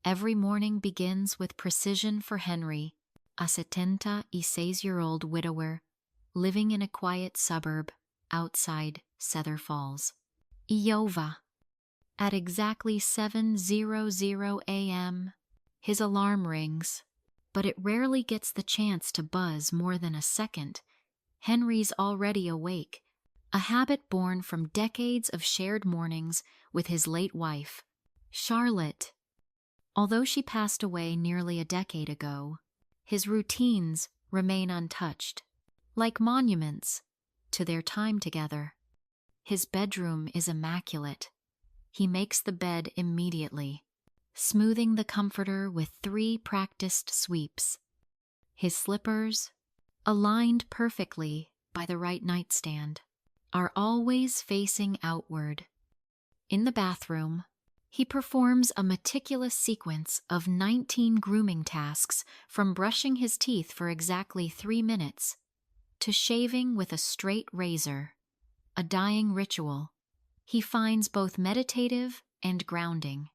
Every morning begins with precision for Henry, a 76-year-old widower living in a quiet suburb outside Cedar Falls. Iowa. At exactly 7:00 a.m., his alarm rings, but it rarely gets the chance to buzz more than a second. Henry's already awake, a habit born from decades of shared mornings with his late wife, Charlotte. Although she passed away nearly a decade ago, his routines remain untouched, like monuments to their time together. His bedroom is immaculate. He makes the bed immediately, smoothing the comforter with 3 practiced sweeps. His slippers, aligned perfectly by the right nightstand, are always facing outward. In the bathroom, he performs a meticulous sequence of 19 grooming tasks, from brushing his teeth for exactly 3 minutes to shaving with a straight razor, a dying ritual he finds both meditative and grounding.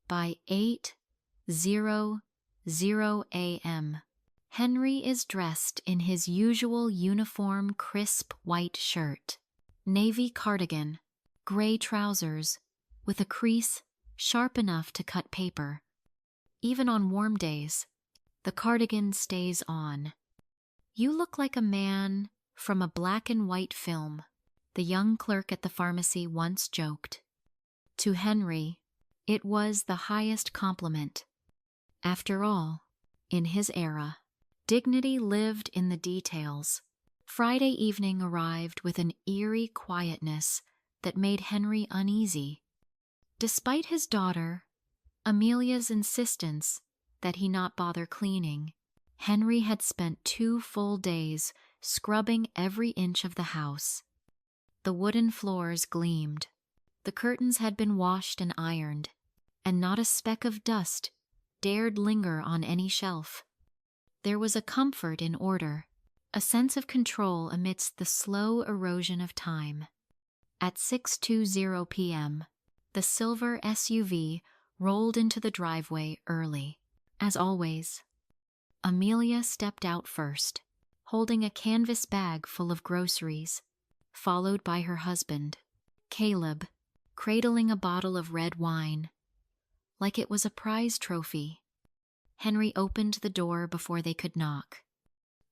By 8:00 a.m., Henry is dressed in his usual uniform crisp white shirt, navy cardigan, gray trousers, with a crease sharp enough to cut paper. Even on warm days, the cardigan stays on. "You look like a man from a black and white film," the young clerk at the pharmacy once joked. To Henry, it was the highest compliment. After all, in his era, dignity lived in the details. Friday evening arrived with an eerie quietness that made Henry uneasy. Despite his daughter, Amelia's insistence that he not bother cleaning, Henry had spent 2 full days scrubbing every inch of the house. The wooden floors gleamed, the curtains had been washed and ironed, and not a speck of dust dared linger on any shelf. There was a comfort in order, a sense of control amidst the slow erosion of time. At 6:20 p.m., the silver SUV rolled into the driveway early. As always, Amelia stepped out first, holding a canvas bag full of groceries, followed by her husband, Caleb, cradling a bottle of red wine, like it was a prize trophy. Henry opened the door before they could knock.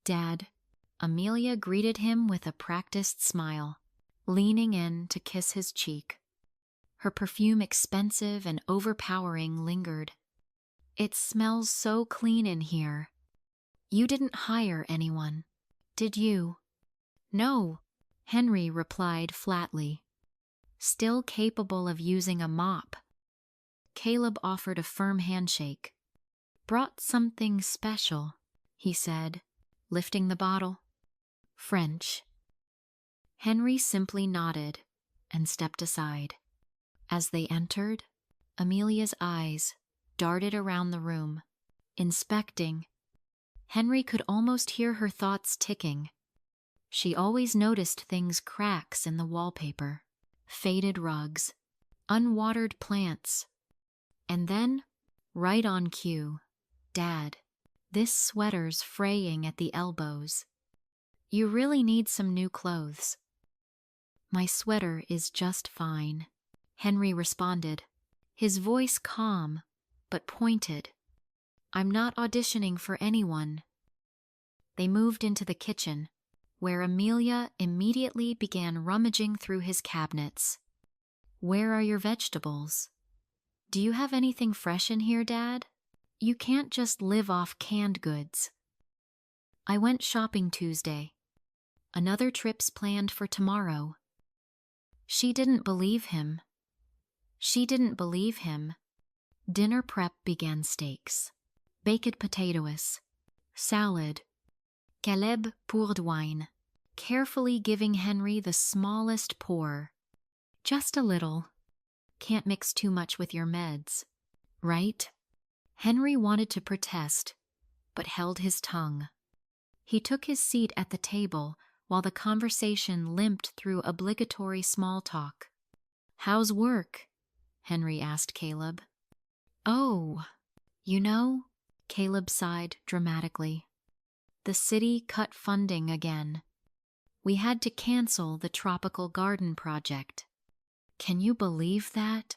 "Dad," Amelia greeted him with a practiced smile, leaning in to kiss his cheek. Her perfume, expensive and overpowering, lingered. "It smells so clean in here. You didn't hire anyone, did you?" "No," Henry replied flatly, still capable of using a mop. Caleb offered a firm handshake. "Brought something special," he said, lifting the bottle. "French." Henry simply nodded and stepped aside. As they entered, Amelia's eyes darted around the room, inspecting. Henry could almost hear her thoughts ticking. She always noticed things: cracks in the wallpaper, faded rugs, unwatered plants. And then, right on cue, "Dad, this sweater's fraying at the elbows. You really need some new clothes." "My sweater is just fine," Henry responded, his voice calm but pointed. "I'm not auditioning for anyone." They moved into the kitchen, where Amelia immediately began rummaging through his cabinets. "Where are your vegetables? Do you have anything fresh in here, Dad? You can't just live off canned goods." "I went shopping Tuesday. Another trip's planned for tomorrow." She didn't believe him. Dinner prep began: steaks, baked potatoes, salad, Caleb poured wine, carefully giving Henry the smallest pour. "Just a little. Can't mix too much with your meds, right?" Henry wanted to protest, but held his tongue. He took his seat at the table while the conversation limped through obligatory small talk. "How's work?" Henry asked Caleb. "Oh," You know, Caleb sighed dramatically. The city cut funding again. We had to cancel the tropical garden project. Can you believe that?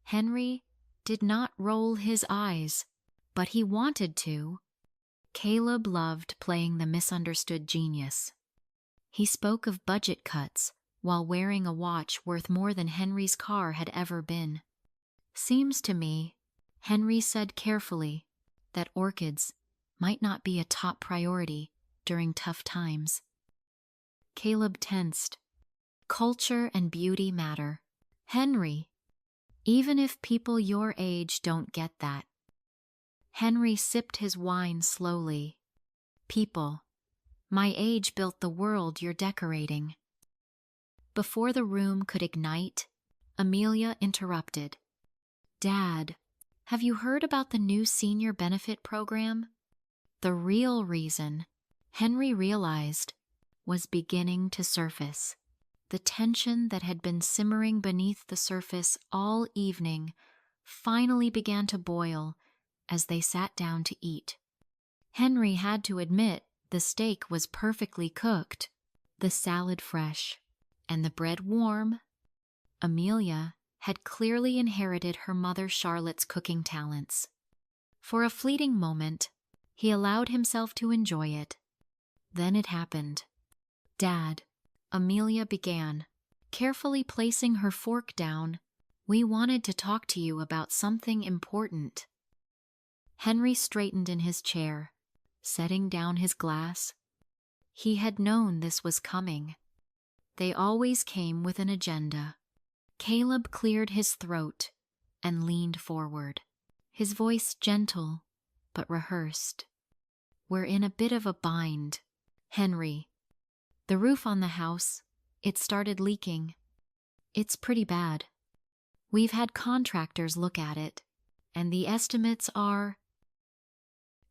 Henry did not roll his eyes, but he wanted to. Caleb loved playing the misunderstood genius. He spoke of budget cuts while wearing a watch worth more than Henry's car had ever been. Seems to me, Henry said carefully, that orchids might not be a top priority during tough times. Caleb tensed. Culture and beauty matter. Henry, even if people your age don't get that. Henry sipped his wine slowly. People, my age built the world you're decorating. Before the room could ignite, Amelia interrupted. Dad, have you heard about the new senior benefit program? The real reason, Henry realized, was beginning to surface. The tension that had been simmering beneath the surface all evening finally began to boil as they sat down to eat. Henry had to admit the steak was perfectly cooked, the salad fresh, and the bread warm. Amelia had clearly inherited her mother Charlotte's cooking talents. For a fleeting moment, he allowed himself to enjoy it. Then it happened. Dad, Amelia began, carefully placing her fork down. We wanted to talk to you about something important. Henry straightened in his chair, setting down his glass. He had known this was coming. They always came with an agenda. Caleb cleared his throat and leaned forward, his voice gentle but rehearsed. We're in a bit of a bind, Henry. The roof on the house, it started leaking. It's pretty bad. We've had contractors look at it, and the estimates are,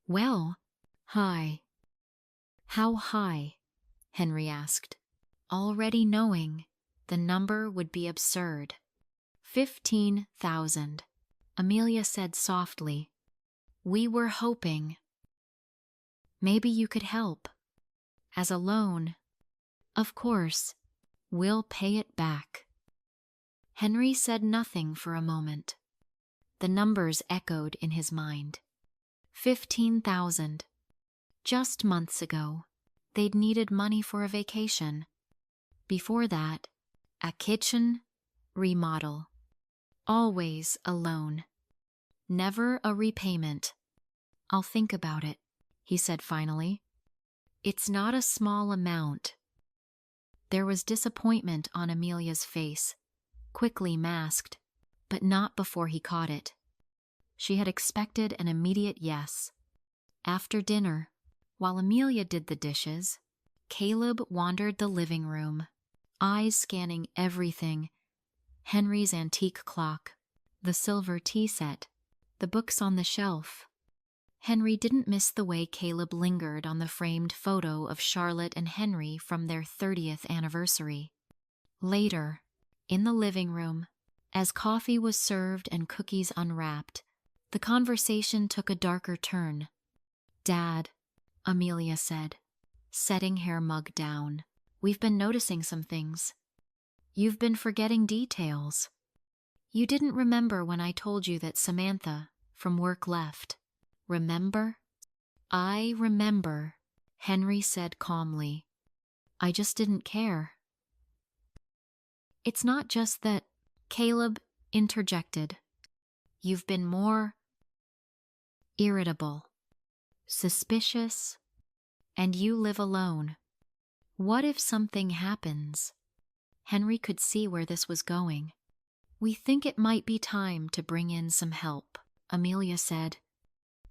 well, high. How high? Henry asked, already knowing the number would be absurd. 15,000, Amelia said softly. We were hoping. Maybe you could help. As a loan. Of course, we'll pay it back. Henry said nothing for a moment. The numbers echoed in his mind. 15,000. Just months ago, they'd needed money for a vacation. Before that, a kitchen remodel. Always a loan. Never a repayment. I'll think about it, he said finally. It's not a small amount. There was disappointment on Amelia's face, quickly masked, but not before he caught it. She had expected an immediate yes. After dinner, while Amelia did the dishes, Caleb wandered the living room, eyes scanning everything. Henry's antique clock, the silver tea set, the books on the shelf. Henry didn't miss the way Caleb lingered on the framed photo of Charlotte and Henry from their 30th anniversary. Later, in the living room, as coffee was served and cookies unwrapped, the conversation took a darker turn. Dad, Amelia said, setting hair mug down, we've been noticing some things. You've been forgetting details. You didn't remember when I told you that Samantha from work left. Remember? I remember, Henry said calmly. I just didn't care. It's not just that, Caleb interjected. You've been more irritable, suspicious, and you live alone. What if something happens? Henry could see where this was going. We think it might be time to bring in some help, Amelia said.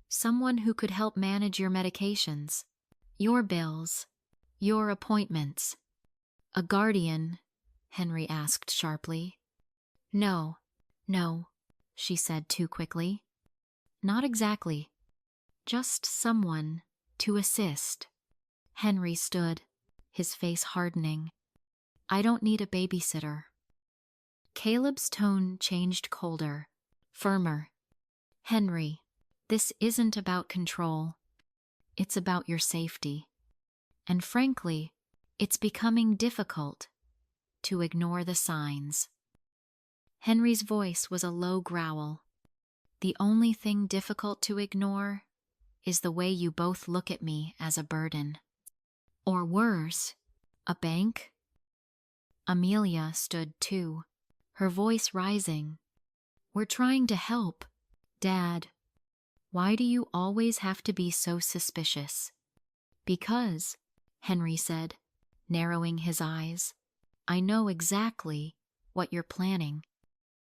Someone who could help manage your medications, your bills, your appointments. A guardian? Henry asked sharply. No, she said too quickly. Not exactly. Just someone to assist. Henry stood, his face hardening. I don't need a babysitter. Caleb's tone changed colder, firmer. Henry, This isn't about control. It's about your safety. And frankly, it's becoming difficult to ignore the signs. Henry's voice was a low growl. The only thing difficult to ignore is the way you both look at me as a burden. Or worse, a bank? Amelia stood too, her voice rising. We're trying to help, Dad. Why do you always have to be so suspicious? Because, Henry said, narrowing his eyes, I know exactly what you're planning.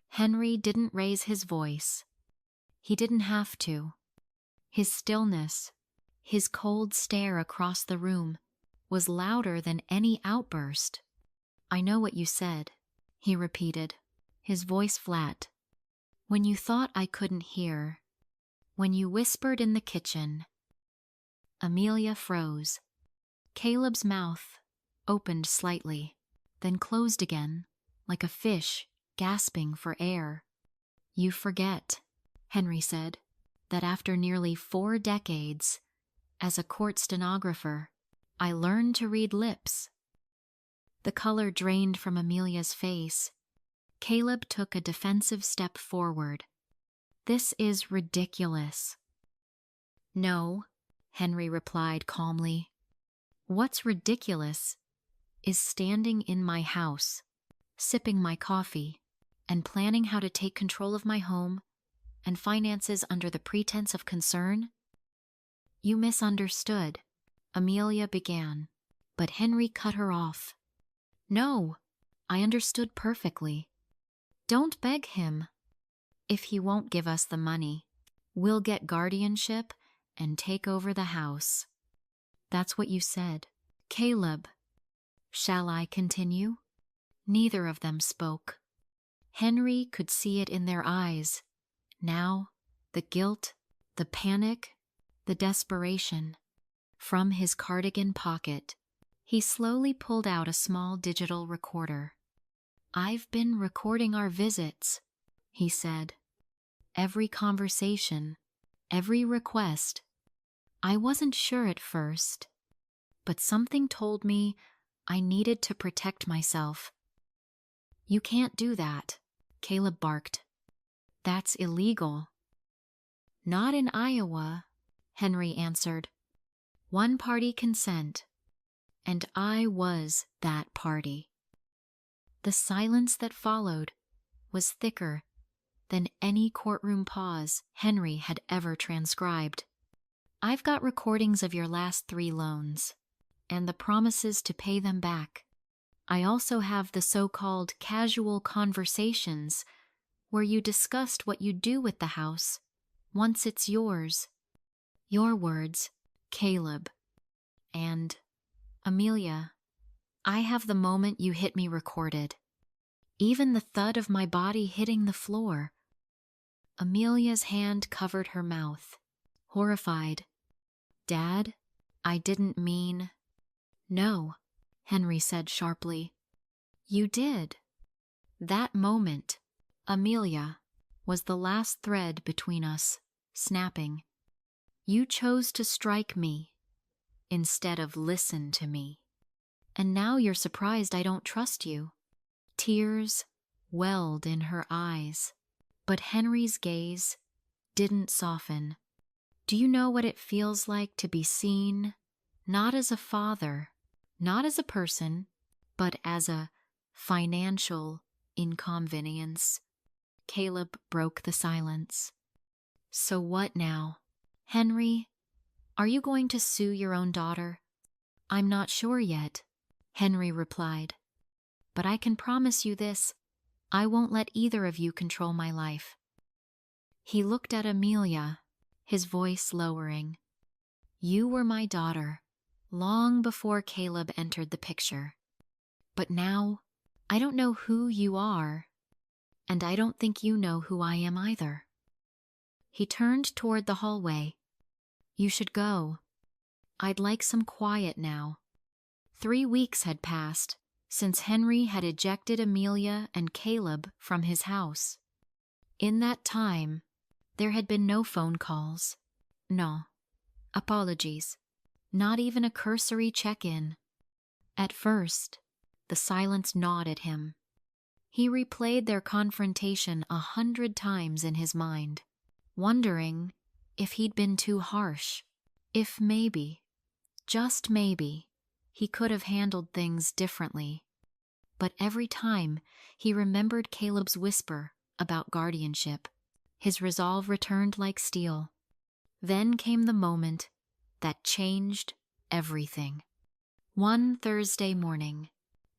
Henry didn't raise his voice. He didn't have to. His stillness, his cold stare across the room, was louder than any outburst. I know what you said, he repeated, his voice flat. When you thought I couldn't hear, when you whispered in the kitchen. Amelia froze. Caleb's mouth opened slightly, then closed again, like a fish gasping for air. You forget, Henry said, that after nearly 4 decades, as a court stenographer, I learned to read lips. The color drained from Amelia's face. Caleb took a defensive step forward. This is ridiculous. No, Henry replied calmly. What's ridiculous is standing in my house, sipping my coffee, and planning how to take control of my home and finances under the pretense of concern. You misunderstood, Amelia began, but Henry cut her off. No, I understood perfectly. Don't beg him. If he won't give us the money, we'll get guardianship and take over the house. That's what you said. Caleb, shall I continue? Neither of them spoke. Henry could see it in their eyes. Now, the guilt, the panic, the desperation. From his cardigan pocket, he slowly pulled out a small digital recorder. I've been recording our visits, he said. Every conversation, every request. I wasn't sure at first, but something told me I needed to protect myself. You can't do that, Caleb barked. That's illegal. Not in Iowa, Henry answered. One-party consent, and I was that party. The silence that followed was thicker than any courtroom pause Henry had ever transcribed. I've got recordings of your last 3 loans, and the promises to pay them back. I also have the so-called casual conversations where you discussed what you'd do with the house once it's yours. Your words, Caleb. And, Amelia, I have the moment you hit me recorded. Even the thud of my body hitting the floor. Amelia's hand covered her mouth, horrified. Dad, I didn't mean... No, Henry said sharply. You did. That moment, Amelia, was the last thread between us, snapping. You chose to strike me instead of listen to me. And now you're surprised I don't trust you. Tears welled in her eyes, but Henry's gaze didn't soften. Do you know what it feels like to be seen, not as a father, not as a person, but as a financial inconvenience? Caleb broke the silence. So what now? Henry, are you going to sue your own daughter? I'm not sure yet, Henry replied. But I can promise you this, I won't let either of you control my life. He looked at Amelia, his voice lowering. You were my daughter, long before Caleb entered the picture. But now, I don't know who you are, and I don't think you know who I am either. He turned toward the hallway. You should go. I'd like some quiet now. 3 weeks had passed since Henry had ejected Amelia and Caleb from his house. In that time, There had been no phone calls. No. Apologies. Not even a cursory check-in. At first, the silence gnawed at him. He replayed their confrontation 100 times in his mind, wondering if he'd been too harsh, if maybe, just maybe, he could have handled things differently. But every time he remembered Caleb's whisper about guardianship, his resolve returned like steel. Then came the moment that changed everything. One Thursday morning,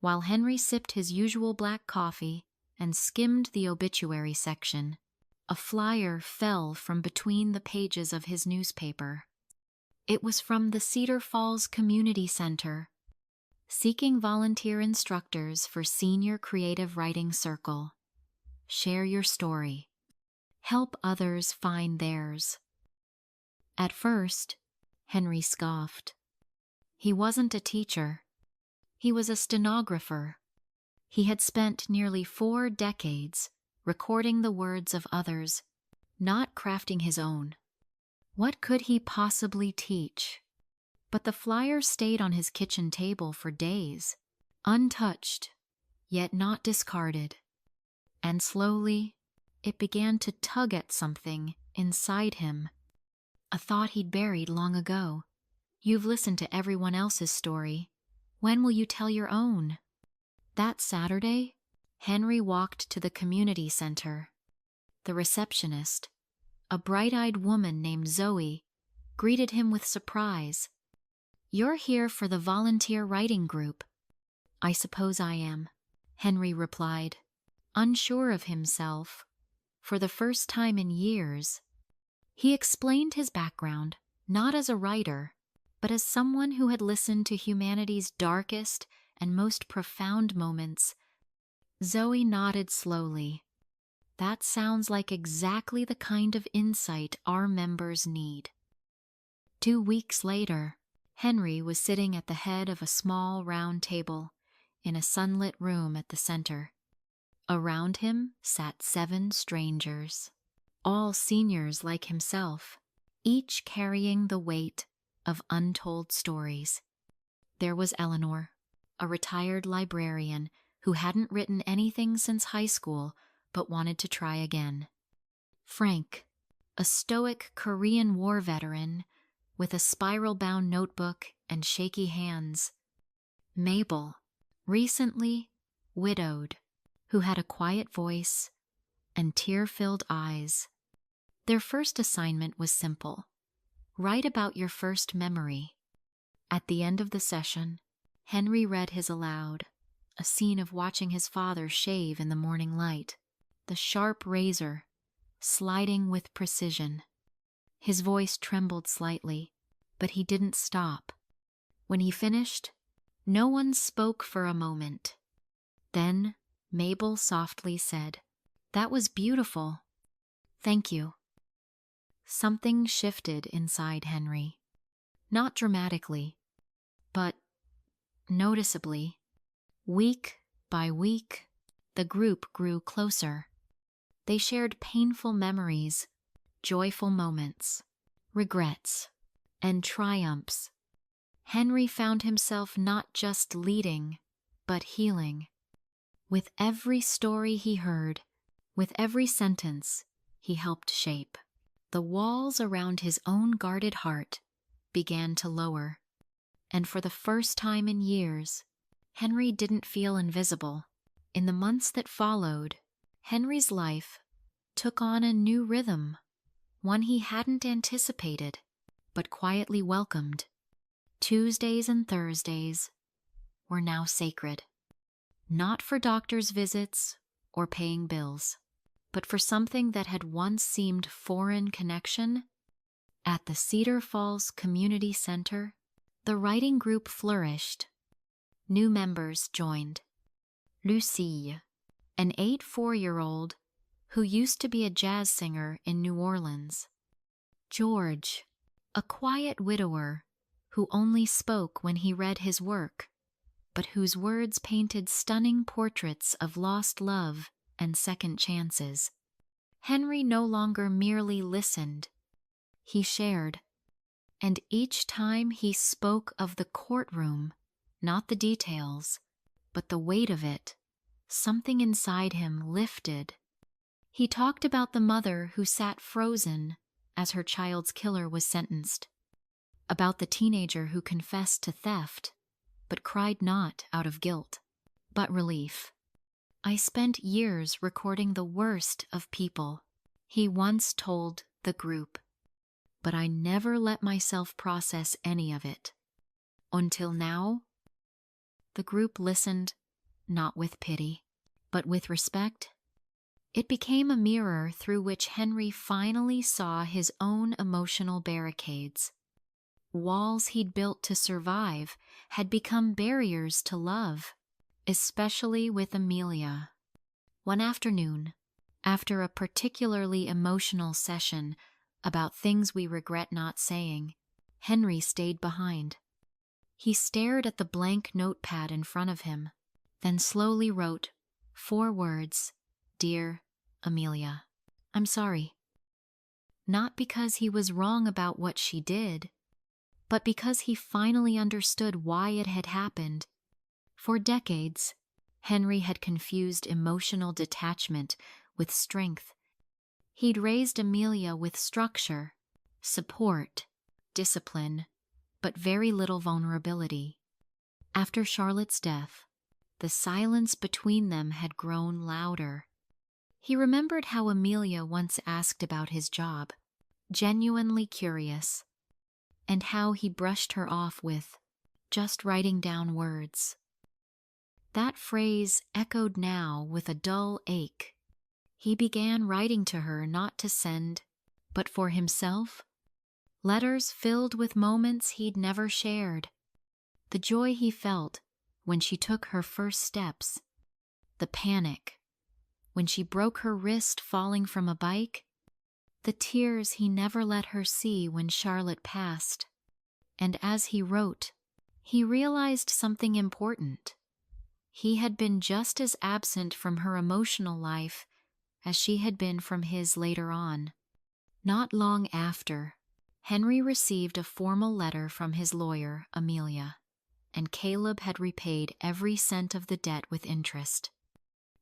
while Henry sipped his usual black coffee and skimmed the obituary section, a flyer fell from between the pages of his newspaper. It was from the Cedar Falls Community Center, seeking volunteer instructors for Senior Creative Writing Circle. Share your story. Help others find theirs. At first, Henry scoffed. He wasn't a teacher. He was a stenographer. He had spent nearly 4 decades recording the words of others, not crafting his own. What could he possibly teach? But the flyer stayed on his kitchen table for days, untouched, yet not discarded. And slowly, it began to tug at something inside him, a thought he'd buried long ago. You've listened to everyone else's story. When will you tell your own? That Saturday, Henry walked to the community center. The receptionist, a bright-eyed woman named Zoe, greeted him with surprise. "You're here for the volunteer writing group." "I suppose I am," Henry replied, unsure of himself. For the first time in years, he explained his background, not as a writer, but as someone who had listened to humanity's darkest and most profound moments. Zoe nodded slowly. "That sounds like exactly the kind of insight our members need." 2 weeks later, Henry was sitting at the head of a small round table in a sunlit room at the center. Around him sat 7 strangers, all seniors like himself, each carrying the weight of untold stories. There was Eleanor, a retired librarian who hadn't written anything since high school but wanted to try again. Frank, a stoic Korean War veteran with a spiral-bound notebook and shaky hands. Mabel, recently widowed, who had a quiet voice and tear-filled eyes. Their first assignment was simple: write about your first memory. At the end of the session, Henry read his aloud, a scene of watching his father shave in the morning light, the sharp razor sliding with precision. His voice trembled slightly, but he didn't stop. When he finished, no one spoke for a moment. Then Mabel softly said, "That was beautiful. Thank you." Something shifted inside Henry. Not dramatically, but noticeably. Week by week, the group grew closer. They shared painful memories, joyful moments, regrets, and triumphs. Henry found himself not just leading, but healing. With every story he heard, with every sentence he helped shape, the walls around his own guarded heart began to lower. And for the first time in years, Henry didn't feel invisible. In the months that followed, Henry's life took on a new rhythm, one he hadn't anticipated, but quietly welcomed. Tuesdays and Thursdays were now sacred, not for doctor's visits or paying bills, but for something that had once seemed foreign: connection. At the Cedar Falls Community Center, the writing group flourished. New members joined. Lucille, an 8 4-year-old who used to be a jazz singer in New Orleans. George, a quiet widower who only spoke when he read his work, but whose words painted stunning portraits of lost love and second chances. Henry no longer merely listened, he shared. And each time he spoke of the courtroom, not the details, but the weight of it, something inside him lifted. He talked about the mother who sat frozen as her child's killer was sentenced, about the teenager who confessed to theft, but cried not out of guilt, but relief. I spent years recording the worst of people, he once told the group, but I never let myself process any of it. Until now, the group listened, not with pity, but with respect. It became a mirror through which Henry finally saw his own emotional barricades. Walls he'd built to survive had become barriers to love, especially with Amelia. One afternoon, after a particularly emotional session about things we regret not saying, Henry stayed behind. He stared at the blank notepad in front of him, then slowly wrote 4 words, "Dear Amelia, I'm sorry." Not because he was wrong about what she did, but because he finally understood why it had happened. For decades, Henry had confused emotional detachment with strength. He'd raised Amelia with structure, support, discipline, but very little vulnerability. After Charlotte's death, the silence between them had grown louder. He remembered how Amelia once asked about his job, genuinely curious, and how he brushed her off with just writing down words. That phrase echoed now with a dull ache. He began writing to her not to send, but for himself. Letters filled with moments he'd never shared. The joy he felt when she took her first steps. The panic when she broke her wrist falling from a bike. The tears he never let her see when Charlotte passed. And as he wrote, he realized something important. He had been just as absent from her emotional life as she had been from his later on. Not long after, Henry received a formal letter from his lawyer, Amelia, and Caleb had repaid every cent of the debt with interest.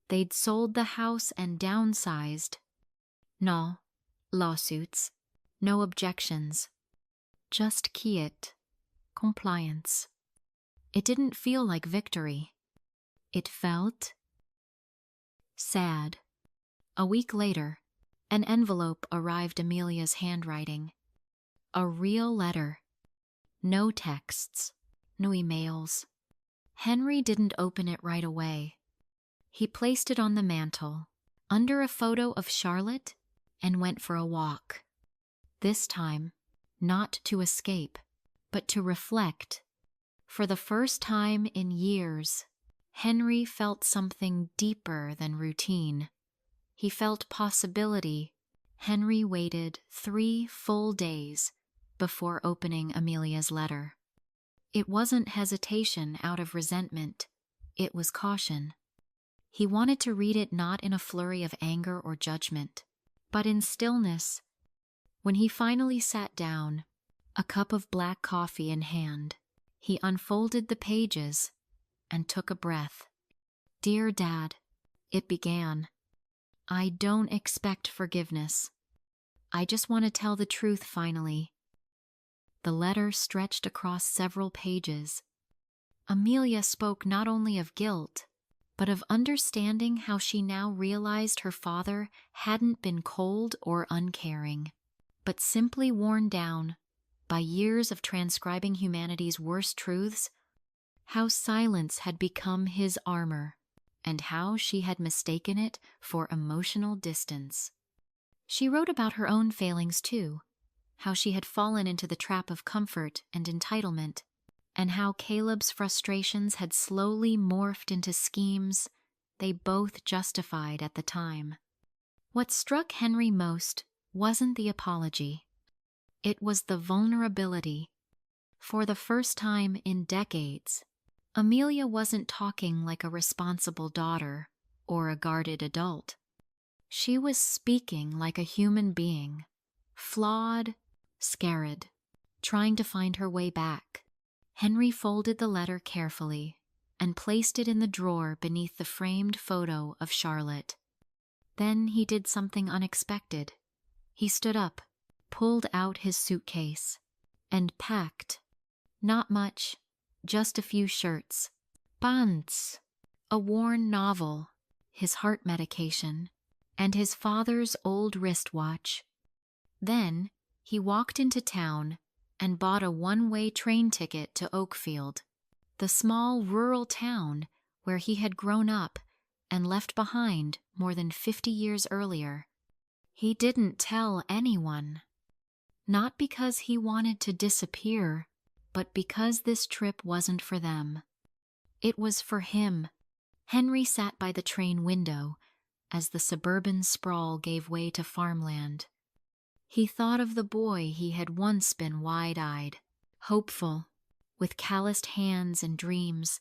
They'd sold the house and downsized. No lawsuits, no objections, just quiet, compliance. It didn't feel like victory. It felt sad. A week later, an envelope arrived Amelia's handwriting. A real letter. No texts, no emails. Henry didn't open it right away. He placed it on the mantel, under a photo of Charlotte, and went for a walk. This time, not to escape, but to reflect. For the first time in years, Henry felt something deeper than routine. He felt possibility. Henry waited 3 full days before opening Amelia's letter. It wasn't hesitation out of resentment. It was caution. He wanted to read it not in a flurry of anger or judgment, but in stillness. When he finally sat down, a cup of black coffee in hand, he unfolded the pages and took a breath. "Dear Dad," it began, "I don't expect forgiveness. I just want to tell the truth finally." The letter stretched across several pages. Amelia spoke not only of guilt, but of understanding how she now realized her father hadn't been cold or uncaring, but simply worn down by years of transcribing humanity's worst truths, how silence had become his armor, and how she had mistaken it for emotional distance. She wrote about her own failings too, how she had fallen into the trap of comfort and entitlement, and how Caleb's frustrations had slowly morphed into schemes they both justified at the time. What struck Henry most wasn't the apology. It was the vulnerability. For the first time in decades, Amelia wasn't talking like a responsible daughter or a guarded adult. She was speaking like a human being, flawed, scared, trying to find her way back. Henry folded the letter carefully and placed it in the drawer beneath the framed photo of Charlotte. Then he did something unexpected. He stood up, pulled out his suitcase, and packed. Not much, just a few shirts, pants, a worn novel, his heart medication, and his father's old wristwatch. Then he walked into town and bought a one-way train ticket to Oakfield, the small rural town where he had grown up and left behind more than 50 years earlier. He didn't tell anyone, not because he wanted to disappear, but because this trip wasn't for them. It was for him. Henry sat by the train window as the suburban sprawl gave way to farmland. He thought of the boy he had once been wide-eyed, hopeful, with calloused hands and dreams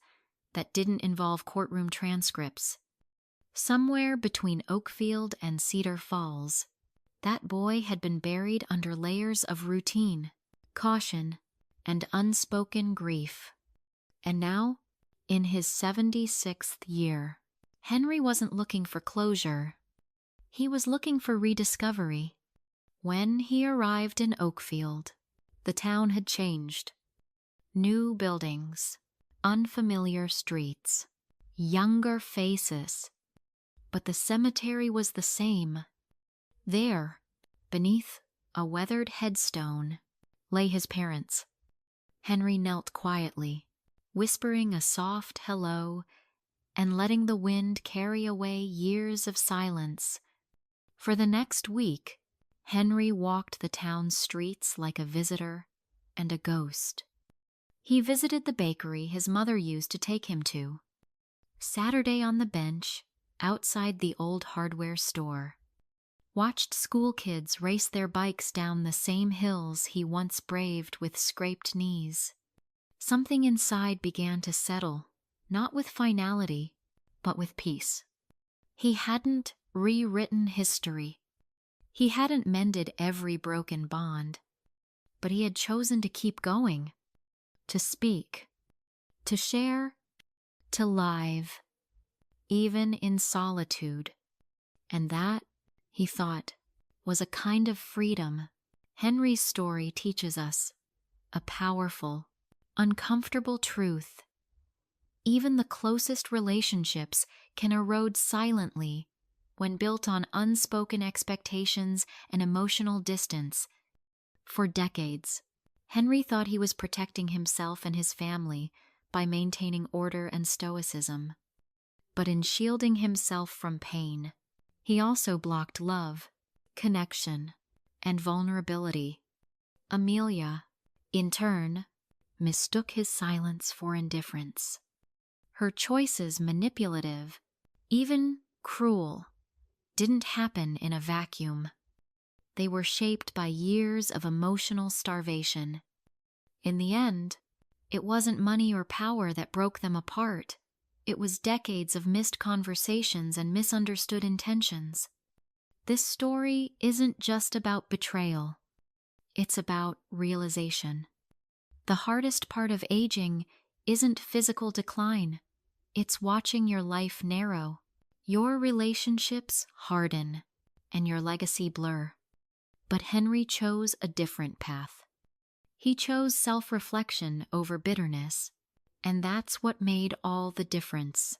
that didn't involve courtroom transcripts. Somewhere between Oakfield and Cedar Falls, that boy had been buried under layers of routine, caution, and unspoken grief. And now, in his 76th year, Henry wasn't looking for closure. He was looking for rediscovery. When he arrived in Oakfield, the town had changed. New buildings, unfamiliar streets, younger faces. But the cemetery was the same. There, beneath a weathered headstone, lay his parents. Henry knelt quietly, whispering a soft hello and letting the wind carry away years of silence. For the next week, Henry walked the town's streets like a visitor and a ghost. He visited the bakery his mother used to take him to. Saturday on the bench outside the old hardware store. Watched school kids race their bikes down the same hills he once braved with scraped knees. Something inside began to settle, not with finality, but with peace. He hadn't rewritten history. He hadn't mended every broken bond, but he had chosen to keep going, to speak, to share, to live, even in solitude. And that, he thought, was a kind of freedom. Henry's story teaches us a powerful, uncomfortable truth. Even the closest relationships can erode silently when built on unspoken expectations and emotional distance. For decades, Henry thought he was protecting himself and his family by maintaining order and stoicism. But in shielding himself from pain, he also blocked love, connection, and vulnerability. Amelia, in turn, mistook his silence for indifference. Her choices manipulative, even cruel, didn't happen in a vacuum. They were shaped by years of emotional starvation. In the end, it wasn't money or power that broke them apart. It was decades of missed conversations and misunderstood intentions. This story isn't just about betrayal. It's about realization. The hardest part of aging isn't physical decline. It's watching your life narrow, your relationships harden, and your legacy blur. But Henry chose a different path. He chose self-reflection over bitterness, and that's what made all the difference.